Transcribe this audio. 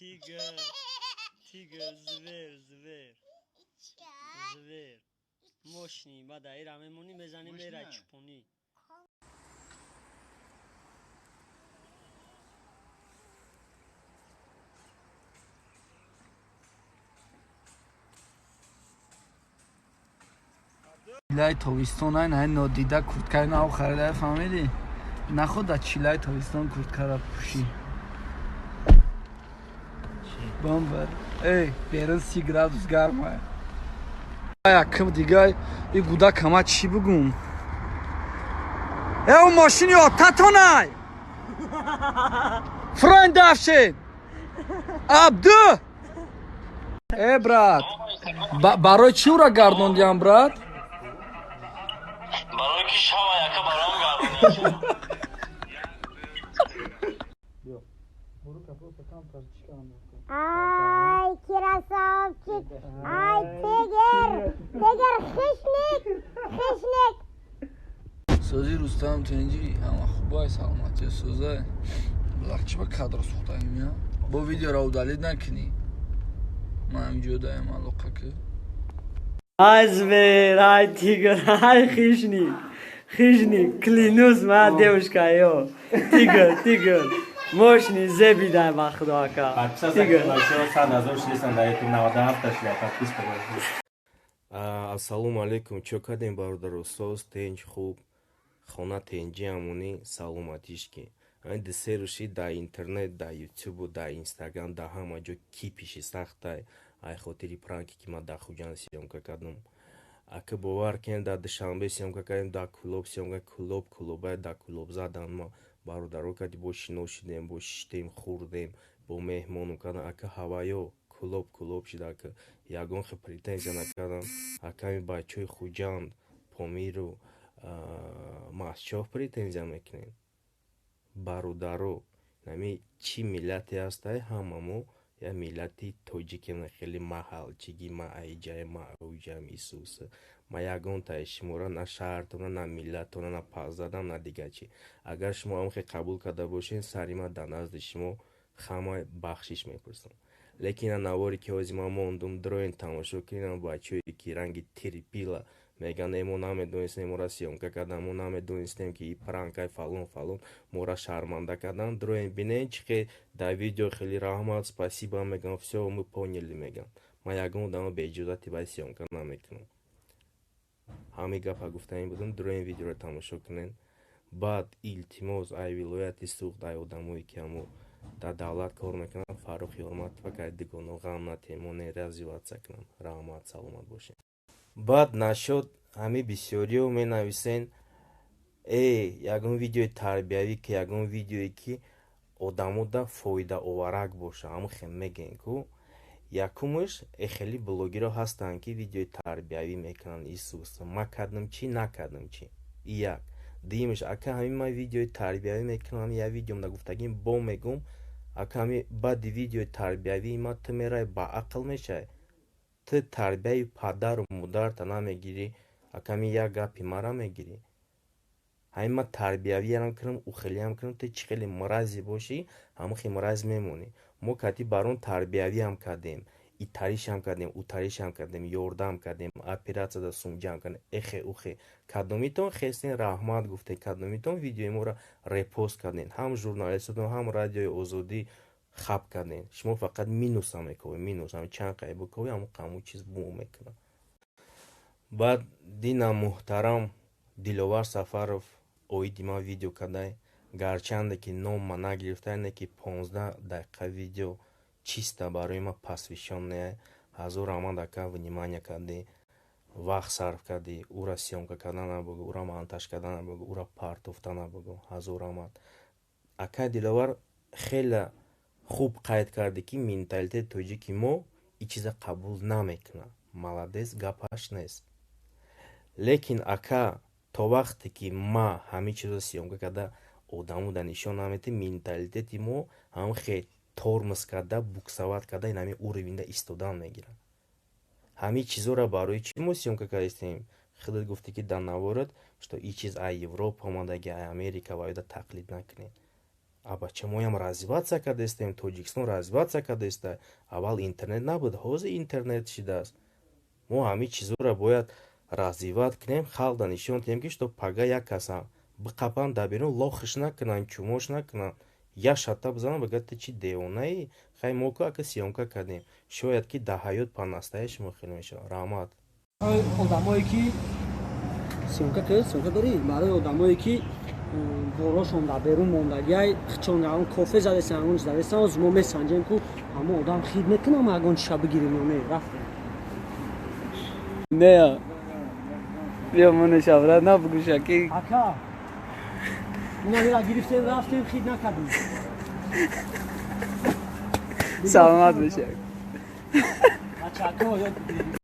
Tiger, tiger, zver. زویر ماشنی بعد ایرا میمونی بزنیم ایرا چپونی چیلای تابستان این نادیده کورتکای نو خریده فهمیدی؟ نخود در چیلای تابستان کورتکا را پوشی بامبر ای بیرون 30 گرادوس گرمه یکم دیگه این گوده کما چی بگم ای اون ماشینی آتتانای فرند افشین عبدو ای برات برای چی او را گردوندیم برات؟ برای که شما یکه برام گردونی Ay, красавчик! Ay, тигр, хищник! سازی روستم تنجی اما خوبای سلامتی سازه لخچه با کادر سوختاییم یا با ویدیو را دالید نکنی من همینجا دایم علاقه که ای زویر ای تیگر ای خیشنی کلینوس ما دیوشکا یو تیگر ماشنی زبیده وقت آکا تیگر ассалому алейкум чё кадем бародаро соз тенҷ хуб хона тенҷи амунӣ саломатишки ан десеруши да интернет да ютубу да инстаграм да ҳама ҷо кипиши сахтай ай хотири пранки ки ма да хуҷан сёмка кардам ака бовар кен да душанбе сёмка кардем да кулоб сёмка кулобай да кулоб задан ма бародаро кади бо шино шидем бо шиштем хӯрдем бо меҳмону кардам ака ҳаваё кулоб шид ака ягон хел претензия накардам аками бачаҳои хуҷанд помиру масчоҳ претензия мекунем бародаро нами чӣ миллате ҳастай ҳамамо я миллати тоҷикем хеле маҳалчиги ма айҷай ма ауҷам исуса ма ягон таи шумора на шаҳртона на миллатона на пас задам на дига чӣ агар шумо амхе қабул карда бошед сари ма дар назди шумо хама бахшиш мепурсам лекин наворе ки ҳозир ман мондум дроен тамошо кунам бачаҳое ки ранги трипила меган мо намедонистем мора сёмка кардам мо намедонистем ки и пранкай фалон мора шарманда кардан дроен бинем чи хе дар видео хеле раҳмат спасибо меган всё мы поняли меган ман ягон одама беиҷозати баъд сёмка намекунам ҳамин гапа гуфтанӣ будам дроен видеоро тамошо кунен баъд илтимос ай вилояти суғд ай одамое ки ҳамо дар давлат кор мекунанд фаррухи ҳурматова ки дигоно ғам натемоне развиватся к нам раҳмат саломат бошед баъд нашод ҳами бисёриҳо менависен ягон видеои тарбиявӣ ки ягон видеое ки одамо да фоидаоварак боша ҳамо хел мегӯен ку якумаш хеле блогерҳо ҳастанд ки видеои тарбиявӣ мекунанд исуса ма кардам чӣ накардам чӣ як дуюмаш ака ҳамин ма видеои тарбиявӣ мекунам я видеом да гуфтагим бо мегум ака ҳами баъди видеои тарбиявии ма ту меравӣ ба ақл мешавӣ ту тарбияи падару модарта намегирӣ аками як гапи мара мегирӣ ҳамин ма тарбиявиам кунам ухелиам кунам ту чӣ хеле мураззи бошӣ ҳамон хел мураз мемонӣ мо кати барон тарбиявиам кардем итаришам кардем утаришам кардем ёрдам кардем оператсия да сунҷам кардем ухе кадомитон хестен раҳмат гуфтем кадомитон видеои моро репост кардем ҳам журналистотон ҳам радиои озодӣ хаб кардем шумо фақат минуса мековед минус ҳам чанд қай букови ҳамон қаму чиз бу мекунам баъд дина муҳтарам диловар сафаров оиди ман видео кардай гарчанде ки ном ма нагирифта не ки 15 дақиқа видео чиста барои ма посвященная ҳазор раҳмат ака внимание кардӣ вақт сарф кардӣ ура сёмка кардан набугу ура монтаж кардан набугу ура партофта набугу ҳазор раҳмат ака диловар хеле хуб қайд кардӣ ки менталитети тоҷики мо и чиза қабул намекунад молодец гапаш нест лекин ака то вақте ки ма ҳамин чизо сёмка карда одамо да нишон наметем менталитети мо ҳам хел тормоз карда буксоват карда ин ҳамин уровенда истодан мегирад ҳамин чизоро барои чӣ мо сёмка кардастем худат гуфтӣ ки дар наворат что и чиз ай европа омадаги ай америка ваёда тақлид накунед аба чамоям развиваться кардестем, Тоҷикистон развиваться кардеста. Аввал интернет набуд, ҳозир интернет шидааст. Мо ҳамин чизоро бояд развиват кунем, халқда нишон диҳем ки што пага як каса биқапанд дар берун лохиш накунанд, чумош накунанд. Як шатта бизананд бигӯянд ти чӣ девонаӣ? Хай мо ку ака сиёмка кардем. Шояд ки дар ҳаёт панастаи шумо хеле мешавад. Раҳмат. одамое ки сиёмка кӣ сиёмка дорӣ барои одамое ки борошон дар берун мондагиай хичон ягон кофе задесан ягон чиз задесан оз мо месанҷем ку ҳамон одам хид мекунам ягон чиша бигирем ё не рафтем Не бия моне шавра набгӯша ки ака инамира гирифтем рафтем хид накардем саломат бошед. бачака